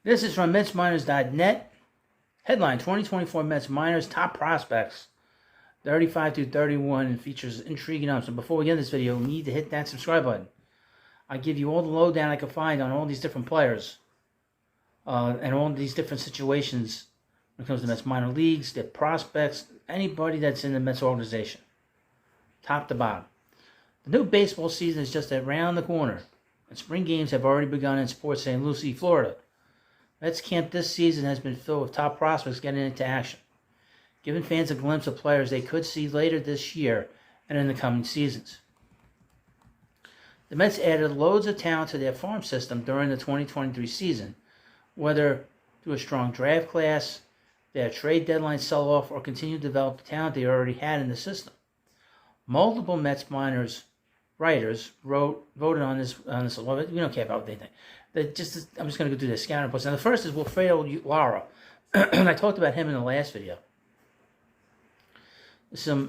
This is from MetsMinors.net. Headline: 2024 Mets Minors top prospects, 35 through 31, and features intriguing numbers. So before we get into this video, we need to hit that subscribe button. I give you all the lowdown I can find on all these different players and all these different situations when it comes to Mets minor leagues, their prospects, anybody that's in the Mets organization, top to bottom. The new baseball season is just around the corner, and spring games have already begun in Port St. Lucie, Florida. Mets camp this season has been filled with top prospects getting into action, giving fans a glimpse of players they could see later this year and in the coming seasons. The Mets added loads of talent to their farm system during the 2023 season, whether through a strong draft class, their trade deadline sell-off, or continue to develop the talent they already had in the system. Multiple Mets minors writers voted on this. Well, we don't care about what they think. I'm just going to go through the scouting reports. Now, the first is Wilfredo Lara. I talked about him in the last video. Some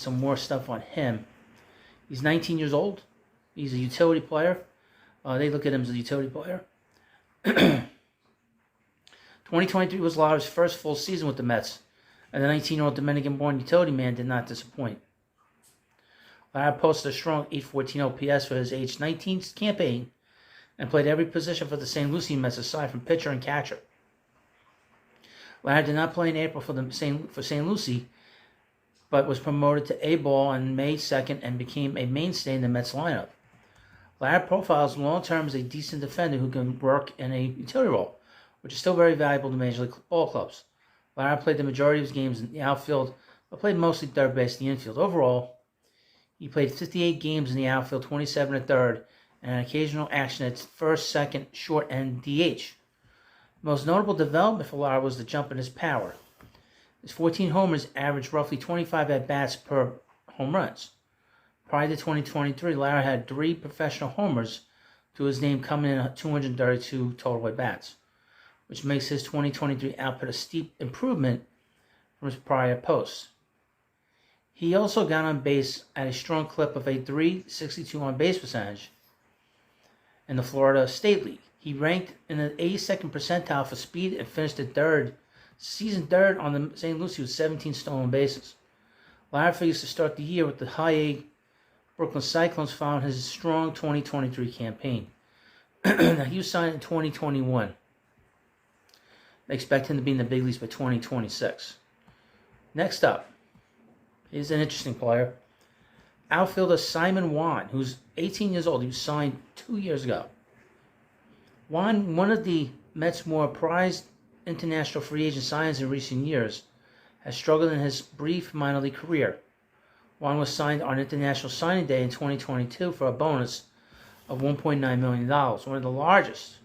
more stuff on him. He's 19 years old. He's a utility player. They look at him as a utility player. 2023 was Lara's first full season with the Mets, and the 19-year-old Dominican-born utility man did not disappoint. Lara posted a strong .814 OPS for his age 19 campaign and played every position for the St. Lucie Mets aside from pitcher and catcher. Lara did not play in April for St. Lucie, but was promoted to A-ball on May 2nd and became a mainstay in the Mets lineup. Lara profiles long-term as a decent defender who can work in a utility role, which is still very valuable to Major League ball clubs. Lara played the majority of his games in the outfield, but played mostly third base in the infield. Overall, he played 58 games in the outfield, 27 at third, and an occasional action at first, second, short, and DH. The most notable development for Lara was the jump in his power. His 14 homers averaged roughly 25 at-bats per home runs. Prior to 2023, Lara had 3 professional homers to his name, coming in at 232 total at-bats, which makes his 2023 output a steep improvement from his prior posts. He also got on base at a strong clip of a .362 on-base percentage in the Florida State League. He ranked in the 82nd percentile for speed and finished season third on the St. Lucie with 17 stolen bases. Lara figures to start the year with the high-A Brooklyn Cyclones following his strong 2023 campaign. Now, he was signed in 2021. They expect him to be in the big leagues by 2026. Next up, he's an interesting player. Outfielder Simon Juan, who's 18 years old. He was signed 2 years ago. Juan, one of the Mets' more prized international free agent signings in recent years, has struggled in his brief minor league career. Juan was signed on International Signing Day in 2022 for a bonus of $1.9 million, one of the largest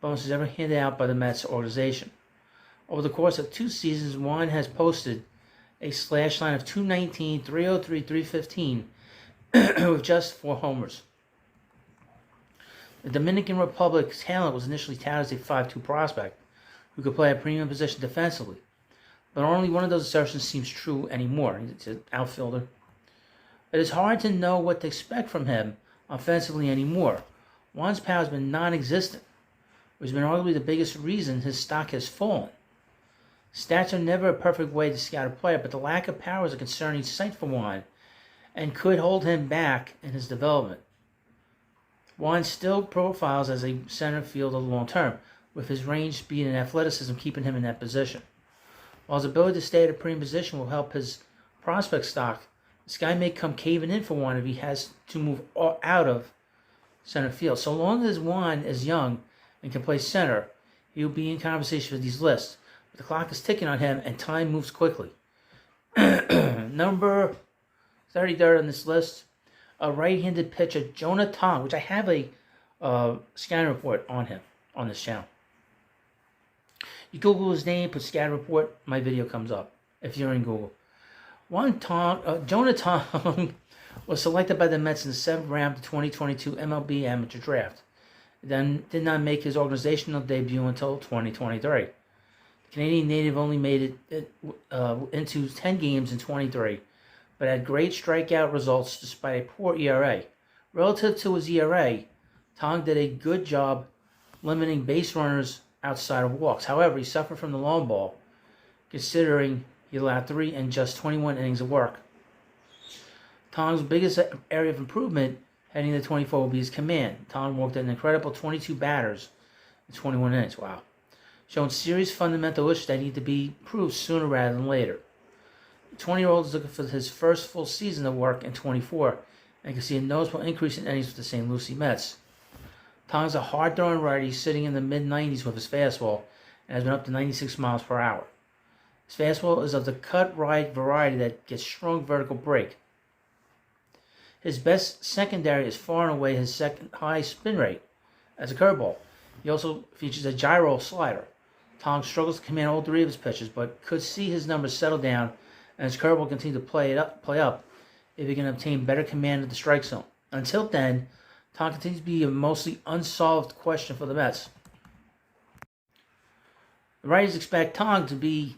bonuses ever handed out by the Mets organization. Over the course of 2 seasons, Juan has posted a slash line of .219, .303, .315 with just 4 homers. The Dominican Republic's talent was initially touted as a 5'2" prospect who could play a premium position defensively, but only one of those assertions seems true anymore. He's an outfielder. It is hard to know what to expect from him offensively anymore. Juan's power has been non-existent, which has been arguably the biggest reason his stock has fallen. Stats are never a perfect way to scout a player, but the lack of power is a concerning sight for Juan and could hold him back in his development. Juan still profiles as a center fielder long term, with his range, speed, and athleticism keeping him in that position. While his ability to stay at a premium position will help his prospect stock, the sky may come caving in for Juan if he has to move out of center field. So long as Juan is young and can play center, he will be in conversation for these lists. But the clock is ticking on him, and time moves quickly. Number 33rd on this list, a right-handed pitcher, Jonah Tong, which I have a scouting report on him on this channel. You Google his name, put scouting report, my video comes up if you're in Google. Jonah Tong was selected by the Mets in the 7th round of the 2022 MLB Amateur Draft. Then did not make his organizational debut until 2023. The Canadian native only made it into 10 games in 23, but had great strikeout results despite a poor ERA. Relative to his ERA, Tong did a good job limiting base runners outside of walks. However, he suffered from the long ball, considering he allowed 3 in just 21 innings of work. Tong's biggest area of improvement heading into 24 will be his command. Tong walked an incredible 22 batters in 21 innings. Wow. Showing serious fundamental issues that need to be improved sooner rather than later. The 20-year-old is looking for his first full season of work in 24 and can see a noticeable increase in innings with the St. Lucie Mets. Tong's a hard-throwing righty sitting in the mid-90s with his fastball and has been up to 96 miles per hour. His fastball is of the cut right variety that gets strong vertical break. His best secondary is far and away his second high spin rate as a curveball. He also features a gyro slider. Tong struggles to command all 3 of his pitches, but could see his numbers settle down and his curveball continue to play up if he can obtain better command of the strike zone. Until then, Tong continues to be a mostly unsolved question for the Mets. The writers expect Tong to be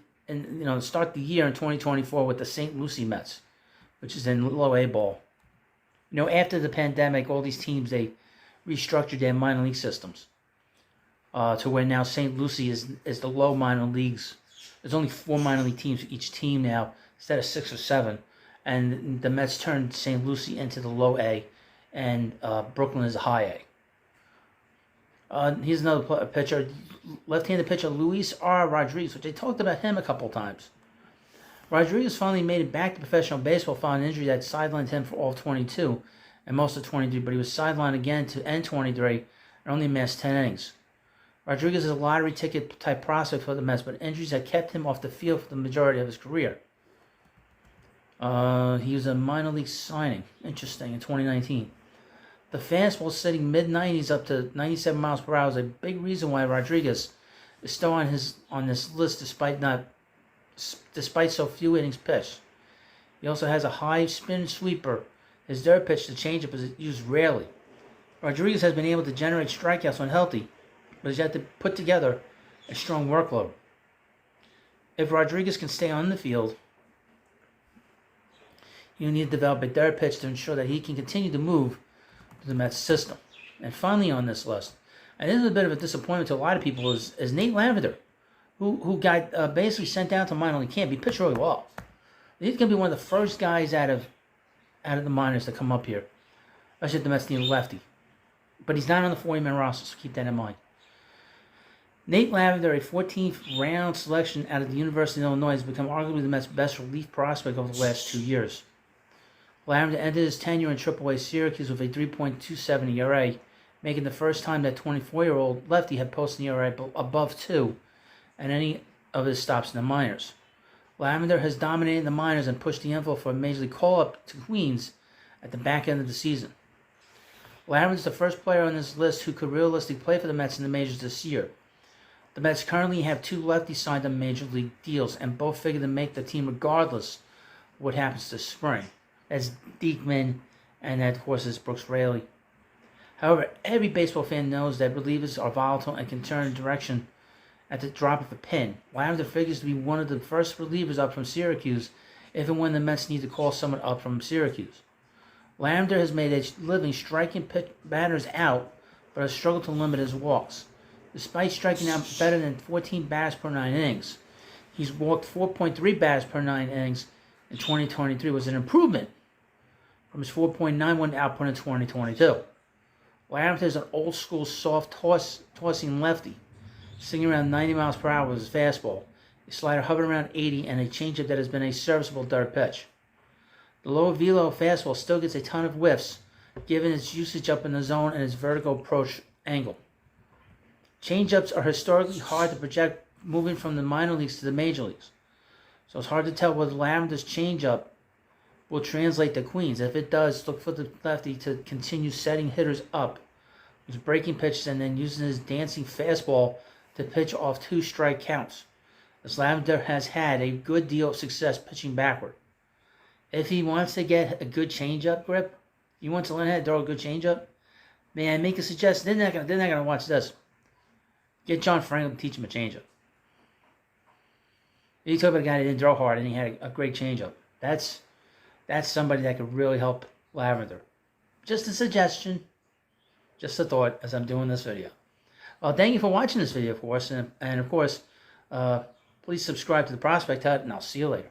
start the year in 2024 with the St. Lucie Mets, which is in low A ball. After the pandemic, all these teams, they restructured their minor league systems to where now St. Lucie is the low minor leagues. There's only 4 minor league teams for each team now instead of 6 or 7. And the Mets turned St. Lucie into the low A, and Brooklyn is a high A. Here's another pitcher, left-handed pitcher Luis R. Rodriguez, which I talked about him a couple times. Rodriguez finally made it back to professional baseball following an injury that sidelined him for all of 22 and most of 23, but he was sidelined again to end 23 and only amassed 10 innings. Rodriguez is a lottery ticket type prospect for the Mets, but injuries had kept him off the field for the majority of his career. He was a minor league signing, interesting, in 2019. The fastball sitting mid-90s up to 97 miles per hour is a big reason why Rodriguez is still on this list despite so few innings pitched. He also has a high spin sweeper. His third pitch, the changeup, is used rarely. Rodriguez has been able to generate strikeouts when healthy, but he's had to put together a strong workload. If Rodriguez can stay on the field, you need to develop a third pitch to ensure that he can continue to move to the Mets system. And finally on this list, and this is a bit of a disappointment to a lot of people, is Nate Lavender, who got basically sent down to minor league camp. He pitched really well. He's going to be one of the first guys out of the minors to come up here. Especially if the Mets need a lefty. But he's not on the 40-man roster, so keep that in mind. Nate Lavender, a 14th round selection out of the University of Illinois, has become arguably the Mets' best relief prospect over the last 2 years. Lavender ended his tenure in AAA Syracuse with a 3.27 ERA, making the first time that 24-year-old lefty had posted an ERA above 2 at any of his stops in the minors. Lavender has dominated the minors and pushed the envelope for a major league call-up to Queens at the back end of the season. Lavender is the first player on this list who could realistically play for the Mets in the majors this year. The Mets currently have 2 lefties signed on major league deals, and both figure to make the team regardless of what happens this spring. That's Diekman, and that, of course, is Brooks Raley. However, every baseball fan knows that relievers are volatile and can turn direction at the drop of a pin. Lavender figures to be one of the first relievers up from Syracuse, if and when the Mets need to call someone up from Syracuse. Lavender has made a living striking batters out, but has struggled to limit his walks. Despite striking out better than 14 batters per 9 innings, he's walked 4.3 batters per 9 innings in 2023, was an improvement from his 4.91 output in 2022. Lavender is an old-school soft tossing lefty, singing around 90 miles per hour with his fastball, a slider hovering around 80, and a changeup that has been a serviceable third pitch. The lower velo fastball still gets a ton of whiffs, given its usage up in the zone and its vertical approach angle. Changeups are historically hard to project moving from the minor leagues to the major leagues, so it's hard to tell whether Lavender's changeup will translate to Queens. If it does, look for the lefty to continue setting hitters up with breaking pitches and then using his dancing fastball to pitch off 2 strike counts, as Lavender has had a good deal of success pitching backward. If he wants to get a good changeup grip, he wants to learn how to throw a good changeup, may I make a suggestion? They're not gonna watch this. Get John Franklin to teach him a changeup. You talk about a guy that didn't throw hard and he had a great changeup. That's somebody that could really help Lavender. Just a suggestion, just a thought as I'm doing this video. Thank you for watching this video, of course. And of course, please subscribe to the Prospect Hut, and I'll see you later.